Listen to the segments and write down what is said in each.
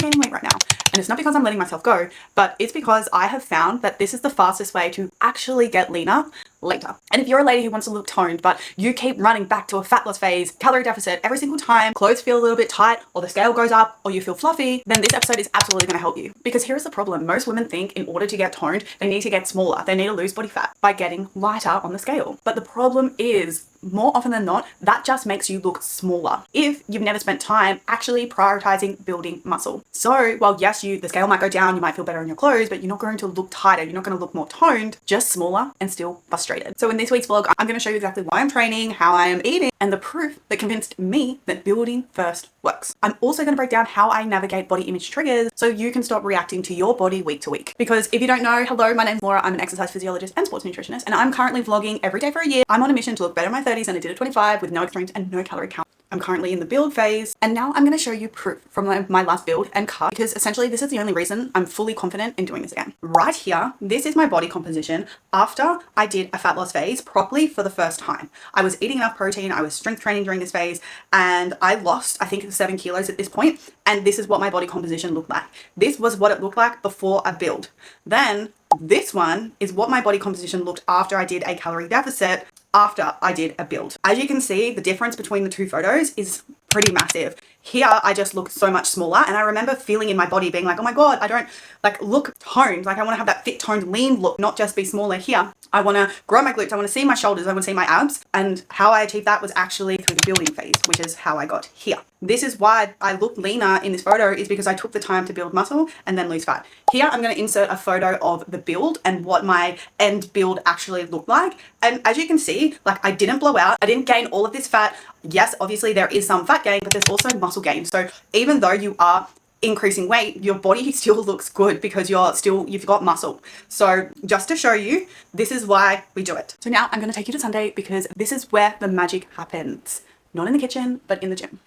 gaining weight right now. And it's not because I'm letting myself go, but it's because I have found that this is the fastest way to actually get leaner later. And if you're a lady who wants to look toned, but you keep running back to a fat loss phase, calorie deficit every single time, clothes feel a little bit tight, or the scale goes up, or you feel fluffy, then this episode is absolutely going to help you. Because here's the problem. Most women think in order to get toned, they need to get smaller. They need to lose body fat by getting lighter on the scale. But the problem is, more often than not, that just makes you look smaller if you've never spent time actually prioritizing building muscle. So while yes, the scale might go down, you might feel better in your clothes, but you're not going to look tighter, you're not going to look more toned, just smaller and still frustrated. So in this week's vlog, I'm going to show you exactly why I'm training, how I am eating, and the proof that convinced me that building first works. I'm also going to break down how I navigate body image triggers so you can stop reacting to your body week to week. Because if you don't know, hello, my name's Laura. I'm an exercise physiologist and sports nutritionist, and I'm currently vlogging every day for a year. I'm on a mission to look better in my 30s than I did at 25 with no extremes and no calorie count. I'm currently in the build phase, and now I'm going to show you proof from my last build and cut, because essentially this is the only reason I'm fully confident in doing this again. Right here, this is my body composition after I did a fat loss phase properly for the first time. I was eating enough protein, I was strength training during this phase, and I lost, I think, 7 kilos at this point, and this is what my body composition looked like. This was what it looked like before a build. Then this one is what my body composition looked after I did a calorie deficit after I did a build. As you can see, the difference between the two photos is pretty massive. Here, I just look so much smaller, and I remember feeling in my body being like, oh my God, I don't like look toned. Like I want to have that fit, toned, lean look, not just be smaller here. I want to grow my glutes. I want to see my shoulders. I want to see my abs. And how I achieved that was actually through the building phase, which is how I got here. This is why I look leaner in this photo, is because I took the time to build muscle and then lose fat. Here, I'm going to insert a photo of the build and what my end build actually looked like. And as you can see, like I didn't blow out. I didn't gain all of this fat. Yes, obviously there is some fat gain, but there's also muscle gain. So even though you are increasing weight, your body still looks good because you've got muscle. So just to show you, this is why we do it. So now I'm going to take you to Sunday, because this is where the magic happens. Not in the kitchen, but in the gym.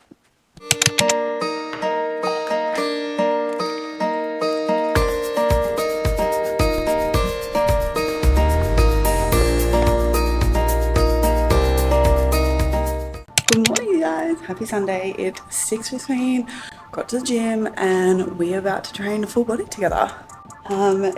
Good morning, you guys. Happy Sunday. It's 6:15. Got to the gym and we're about to train a full body together.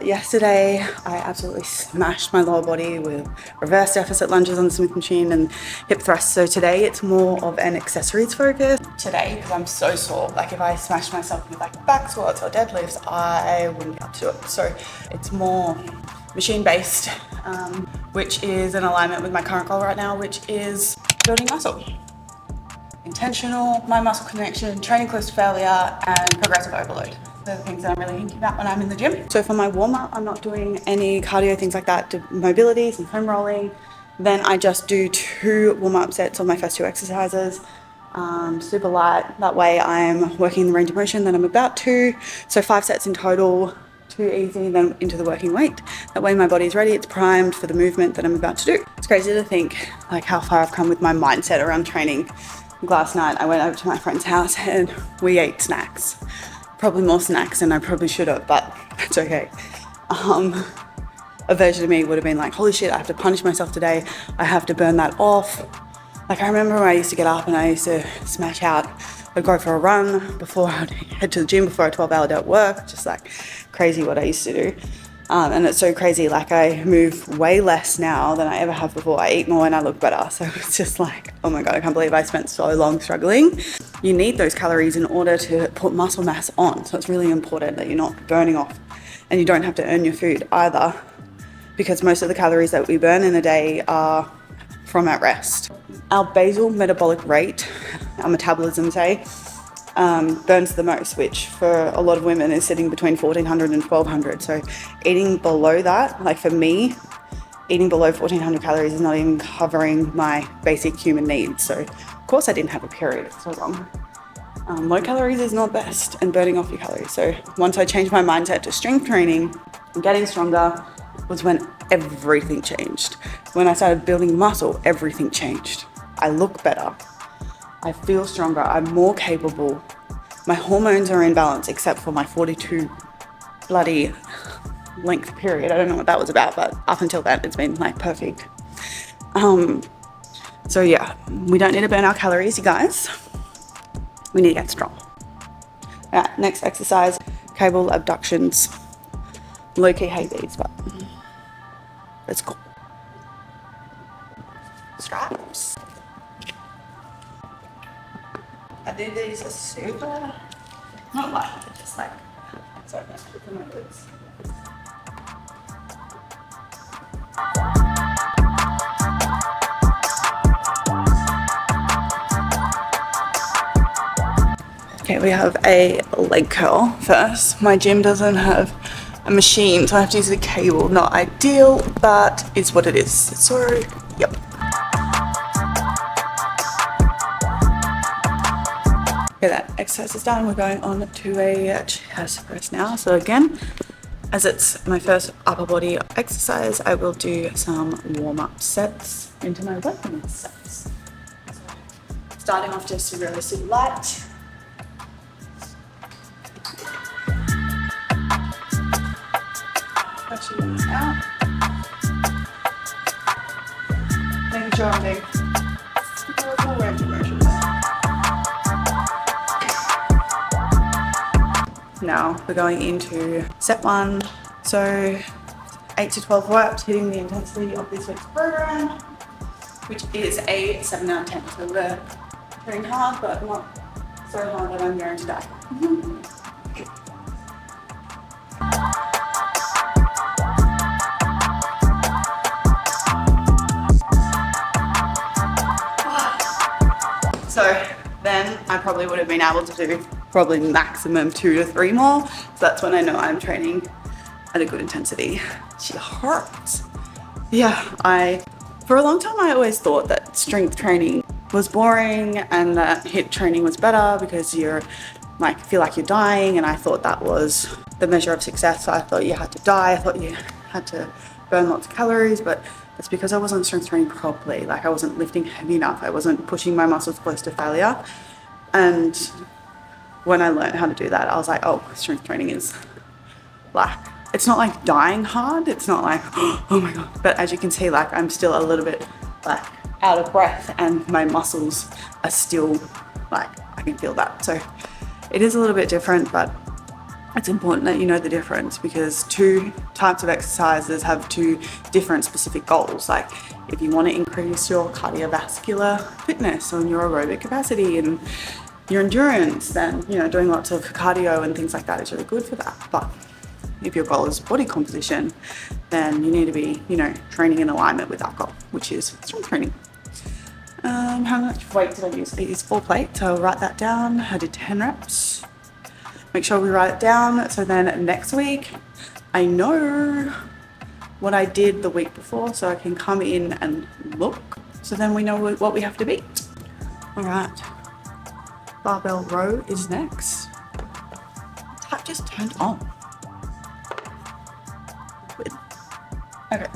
Yesterday I absolutely smashed my lower body with reverse deficit lunges on the Smith machine and hip thrusts. So today it's more of an accessories focus. Today, because I'm so sore, like if I smashed myself with like back squats or deadlifts, I wouldn't be able to do it. So it's more machine based, which is in alignment with my current goal right now, which is building muscle. Intentional, my muscle connection, training close to failure, and progressive overload. They're the things that I'm really thinking about when I'm in the gym. So for my warm-up, I'm not doing any cardio, things like that, mobilities and foam rolling. Then I just do 2 warm-up sets of my first 2 exercises, super light. That way I'm working the range of motion that I'm about to. So 5 sets in total, 2 easy, then into the working weight. That way my body's ready, it's primed for the movement that I'm about to do. It's crazy to think like how far I've come with my mindset around training. Last night I went over to my friend's house and we ate snacks. Probably more snacks than I probably should have, but that's okay. A version of me would have been like, holy shit, I have to punish myself today. I have to burn that off. Like I remember when I used to get up and I used to smash out. I'd go for a run before I'd head to the gym before a 12-hour day at work. Just like crazy what I used to do. And it's so crazy, like I move way less now than I ever have before. I eat more and I look better. So it's just like, oh my God, I can't believe I spent so long struggling. You need those calories in order to put muscle mass on. So it's really important that you're not burning off, and you don't have to earn your food either, because most of the calories that we burn in a day are from at rest. Our basal metabolic rate, our metabolism say, burns the most, which for a lot of women is sitting between 1400 and 1200. So eating below that, like for me, eating below 1400 calories is not even covering my basic human needs. So of course I didn't have a period, it's so wrong. Low calories is not best, and burning off your calories. So once I changed my mindset to strength training and getting stronger was when everything changed. When I started building muscle, everything changed. I look better. I feel stronger, I'm more capable. My hormones are in balance, except for my 42 bloody length period. I don't know what that was about, but up until then, it's been like perfect. So yeah, we don't need to burn our calories, you guys. We need to get strong. Alright, next exercise, cable abductions. Low-key hate these, but let's go. Straps. I think these are super, not light, but just like, sorry, let's put them on this. Okay, we have a leg curl first. My gym doesn't have a machine, so I have to use the cable. Not ideal, but it's what it is. So, yep. Okay, that exercise is done. We're going on to a chest press now. So again, as it's my first upper body exercise, I will do some warm-up sets into my weapon sets. So, starting off just really super light. Stretching it out. Making sure I'm doing more range of motion there. Now we're going into set 1. So 8 to 12 reps, hitting the intensity of this week's program, which is a 7 out of 10. So we're training hard, but not so hard that I'm going to die. So then I probably would have been able to do probably maximum 2 to 3 more. So that's when I know I'm training at a good intensity. She hurts. Yeah, for a long time I always thought that strength training was boring and that HIIT training was better because you're like feel like you're dying, and I thought that was the measure of success. So I thought you had to die, I thought you had to burn lots of calories, but it's because I wasn't strength training properly. Like I wasn't lifting heavy enough, I wasn't pushing my muscles close to failure. And when I learned how to do that, I was like, oh, strength training is like, it's not like dying hard, it's not like, oh my god. But as you can see, like I'm still a little bit like out of breath and my muscles are still like, I can feel that. So it is a little bit different, but it's important that you know the difference, because 2 types of exercises have 2 different specific goals. Like if you want to increase your cardiovascular fitness and your aerobic capacity and your endurance, then doing lots of cardio and things like that is really good for that. But if your goal is body composition, then you need to be training in alignment with that goal, which is strength training. How much weight did I use? I used 4 plates, so I'll write that down. I did 10 reps. Make sure we write it down, so then next week I know what I did the week before, so I can come in and look, so then we know what we have to beat. All right, barbell row is next. Tap just turned on. Okay,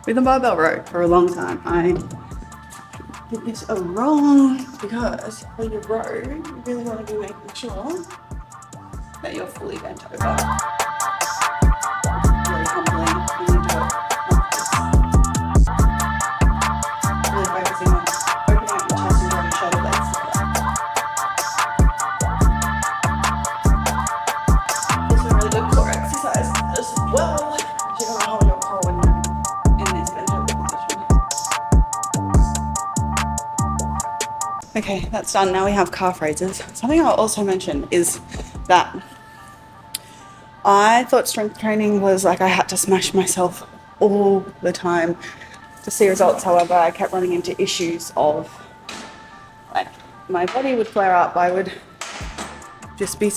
with the barbell row for a long time, I did this wrong because when you row, you really want to be making sure that you're fully bent over. Really humbly when you do it like this. Really focusing on opening up your chest and drawing your shoulder blades together. This is a really good core exercise as well. You're going to hold your core when you're in this bent over position. Okay, that's done. Now we have calf raises. Something I'll also mention is that I thought strength training was like I had to smash myself all the time to see results. However, I kept running into issues of like my body would flare up, I would just be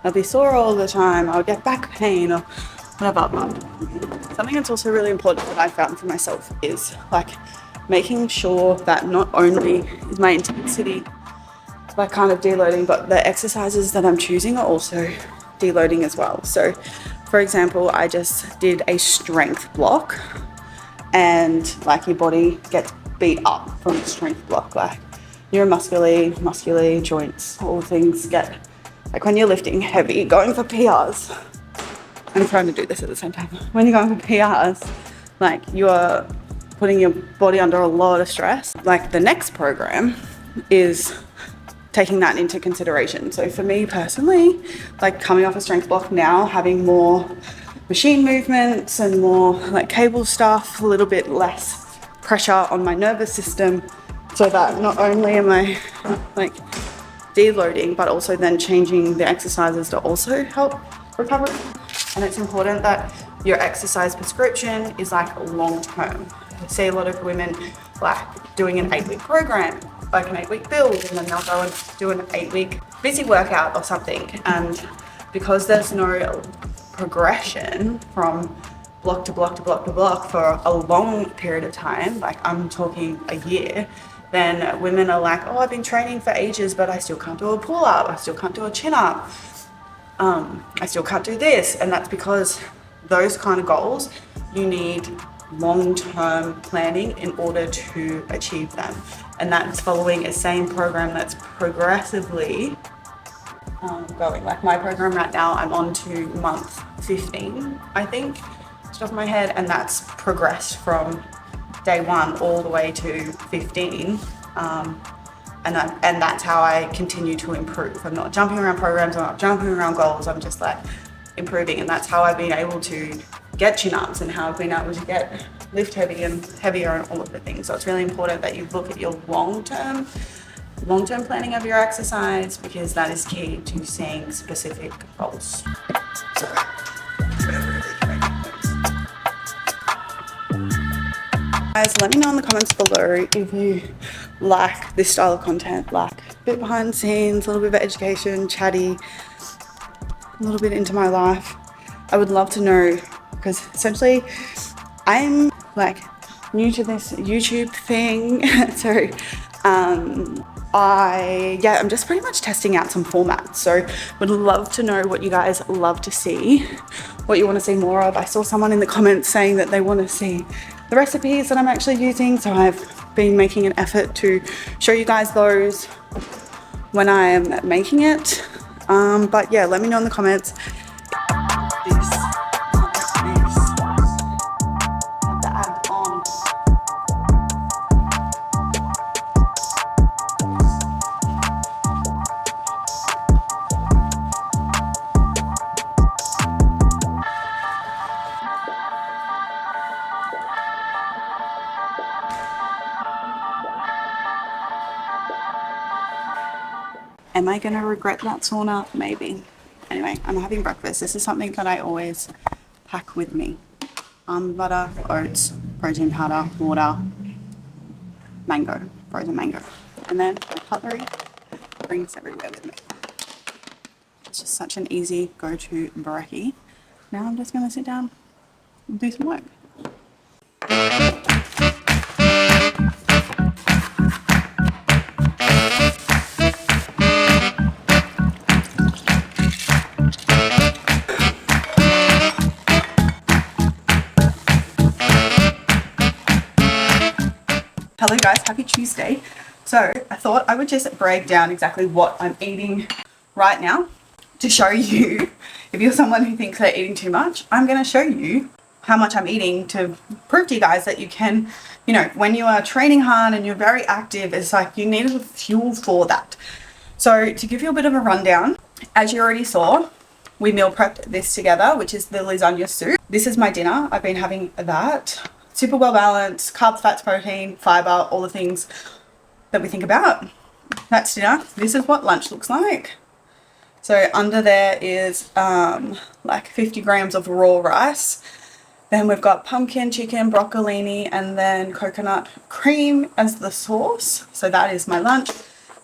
I'd be sore all the time, I would get back pain or whatever. But something that's also really important that I found for myself is like making sure that not only is my intensity like kind of deloading, but the exercises that I'm choosing are also deloading as well. So for example, I just did a strength block, and like your body gets beat up from the strength block, like neuromuscularly, joints, all things get, like when you're lifting heavy, going for PRs, I'm trying to do this at the same time, when you're going for PRs, like you are putting your body under a lot of stress. Like the next program is taking that into consideration. So for me personally, like coming off a strength block now, having more machine movements and more like cable stuff, a little bit less pressure on my nervous system, so that not only am I like deloading, but also then changing the exercises to also help recovery. And it's important that your exercise prescription is like long term. I see a lot of women like doing an 8-week program, like an 8-week build, and then they'll go and do an 8-week busy workout or something. And because there's no progression from block to block to block to block for a long period of time, like I'm talking a year, then women are like, oh, I've been training for ages, but I still can't do a pull-up, I still can't do a chin-up, I still can't do this. And that's because those kind of goals, you need long-term planning in order to achieve them. And that's following a same program that's progressively going. Like my program right now, I'm on to month 15, I think, off the top of my head, and that's progressed from day 1 all the way to 15. And that's how I continue to improve. I'm not jumping around programs, I'm not jumping around goals, I'm just like improving. And that's how I've been able to get chin-ups and how I've been able to get lift heavier and all of the things. So it's really important that you look at your long-term planning of your exercise, because that is key to seeing specific goals. So, guys, let me know in the comments below if you like this style of content, like a bit behind the scenes, a little bit of education, chatty, a little bit into my life. I would love to know, because essentially I'm like new to this YouTube thing. So I'm just pretty much testing out some formats. So would love to know what you guys love to see, what you want to see more of. I saw someone in the comments saying that they want to see the recipes that I'm actually using, so I've been making an effort to show you guys those when I am making it. But yeah, let me know in the comments. Am I gonna regret that sauna? Maybe. Anyway, I'm having breakfast. This is something that I always pack with me. Almond butter, oats, protein powder, water, mango, frozen mango. And then my cutlery, bring this everywhere with me. It's just such an easy go-to brekkie. Now I'm just gonna sit down and do some work. Hello guys, happy Tuesday. So I thought I would just break down exactly what I'm eating right now to show you, if you're someone who thinks they're eating too much, I'm going to show you how much I'm eating to prove to you guys that you can, when you are training hard and you're very active, it's like you need a fuel for that. So to give you a bit of a rundown, as you already saw, we meal prepped this together, which is the lasagna soup. This is my dinner. I've been having that. Super well balanced, carbs, fats, protein, fiber, all the things that we think about. That's dinner. This is what lunch looks like. So under there is like 50 grams of raw rice. Then we've got pumpkin, chicken, broccolini, and then coconut cream as the sauce. So that is my lunch.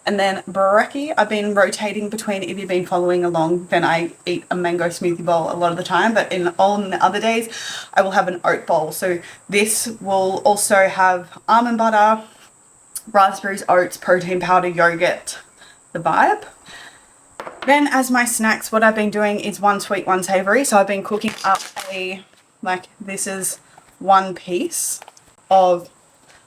And then brekkie, I've been rotating between, if you've been following along, then I eat a mango smoothie bowl a lot of the time, but on the other days, I will have an oat bowl. So this will also have almond butter, raspberries, oats, protein powder, yogurt, the vibe. Then as my snacks, what I've been doing is one sweet, one savory. So I've been cooking up this is one piece of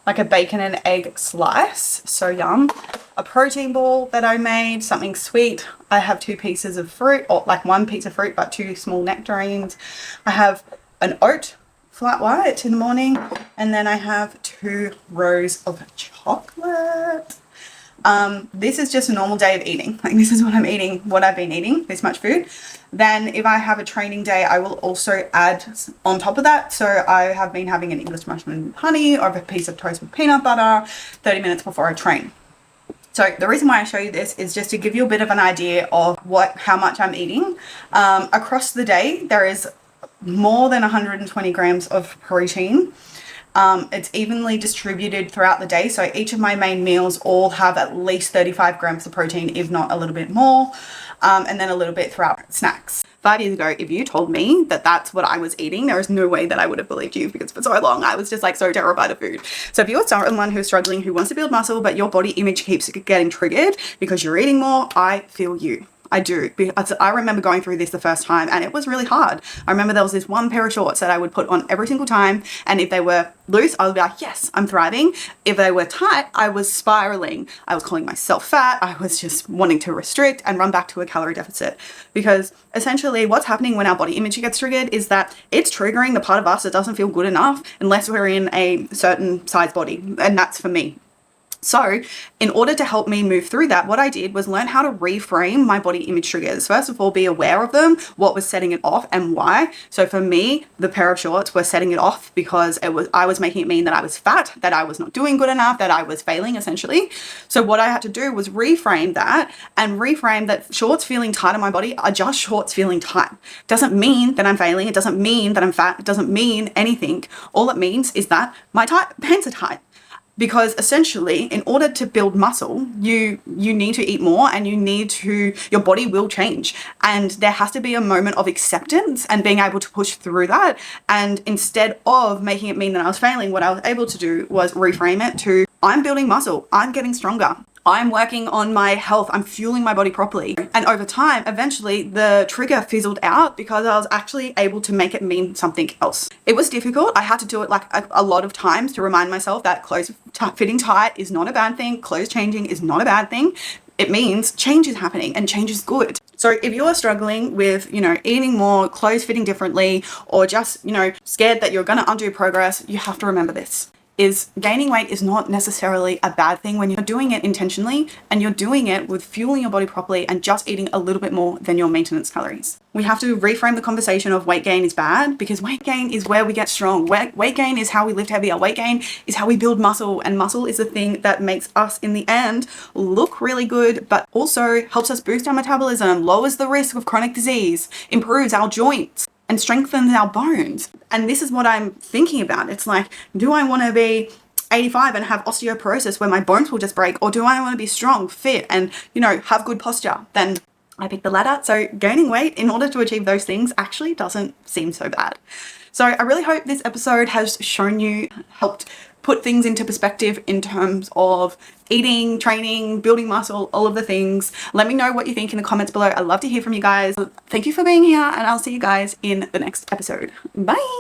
like a bacon and egg slice. So yum. A protein ball that I made, something sweet. I have 2 pieces of fruit, or like 1 piece of fruit, but 2 small nectarines. I have an oat flat white in the morning, and then I have 2 rows of chocolate. this is just a normal day of eating. Like this is what I'm eating, what I've been eating, this much food. Then if I have a training day, I will also add on top of that. So I have been having an English mushroom with honey or a piece of toast with peanut butter 30 minutes before I train. So the reason why I show you this is just to give you a bit of an idea of how much I'm eating. Across the day, there is more than 120 grams of protein. It's evenly distributed throughout the day. So each of my main meals all have at least 35 grams of protein, if not a little bit more, and then a little bit throughout snacks. 5 years ago, if you told me that that's what I was eating, there is no way that I would have believed you, because for so long I was just like so terrified of food. So if you're someone who's struggling, who wants to build muscle, but your body image keeps getting triggered because you're eating more, I feel you. I do. I remember going through this the first time and it was really hard. I remember there was this one pair of shorts that I would put on every single time, and if they were loose, I would be like, yes, I'm thriving. If they were tight, I was spiraling. I was calling myself fat. I was just wanting to restrict and run back to a calorie deficit, because essentially what's happening when our body image gets triggered is that it's triggering the part of us that doesn't feel good enough unless we're in a certain size body, and that's for me. So in order to help me move through that, what I did was learn how to reframe my body image triggers. First of all, be aware of them, what was setting it off and why. So for me, the pair of shorts were setting it off because I was making it mean that I was fat, that I was not doing good enough, that I was failing essentially. So what I had to do was reframe that, and reframe that shorts feeling tight on my body are just shorts feeling tight. It doesn't mean that I'm failing. It doesn't mean that I'm fat. It doesn't mean anything. All it means is that my pants are tight. Because essentially, in order to build muscle, you need to eat more, and your body will change. And there has to be a moment of acceptance and being able to push through that. And instead of making it mean that I was failing, what I was able to do was reframe it to, I'm building muscle, I'm getting stronger, I'm working on my health, I'm fueling my body properly. And over time, eventually the trigger fizzled out because I was actually able to make it mean something else. It was difficult. I had to do it like a lot of times to remind myself that clothes fitting tight is not a bad thing. Clothes changing is not a bad thing. It means change is happening, and change is good. So if you're struggling with, eating more, clothes fitting differently, or just, scared that you're going to undo progress, you have to remember this. Is gaining weight is not necessarily a bad thing when you're doing it intentionally and you're doing it with fueling your body properly and just eating a little bit more than your maintenance calories. We have to reframe the conversation of weight gain is bad, because weight gain is where we get strong. Weight gain is how we lift heavier. Weight gain is how we build muscle, and muscle is the thing that makes us in the end look really good, but also helps us boost our metabolism, lowers the risk of chronic disease, improves our joints, and strengthens our bones. And this is what I'm thinking about. It's like, do I want to be 85 and have osteoporosis where my bones will just break? Or do I want to be strong, fit, and, have good posture? Then I pick the latter. So gaining weight in order to achieve those things actually doesn't seem so bad. So I really hope this episode has helped put things into perspective in terms of eating, training, building muscle, all of the things. Let me know what you think in the comments below. I'd love to hear from you guys. Thank you for being here, and I'll see you guys in the next episode. Bye.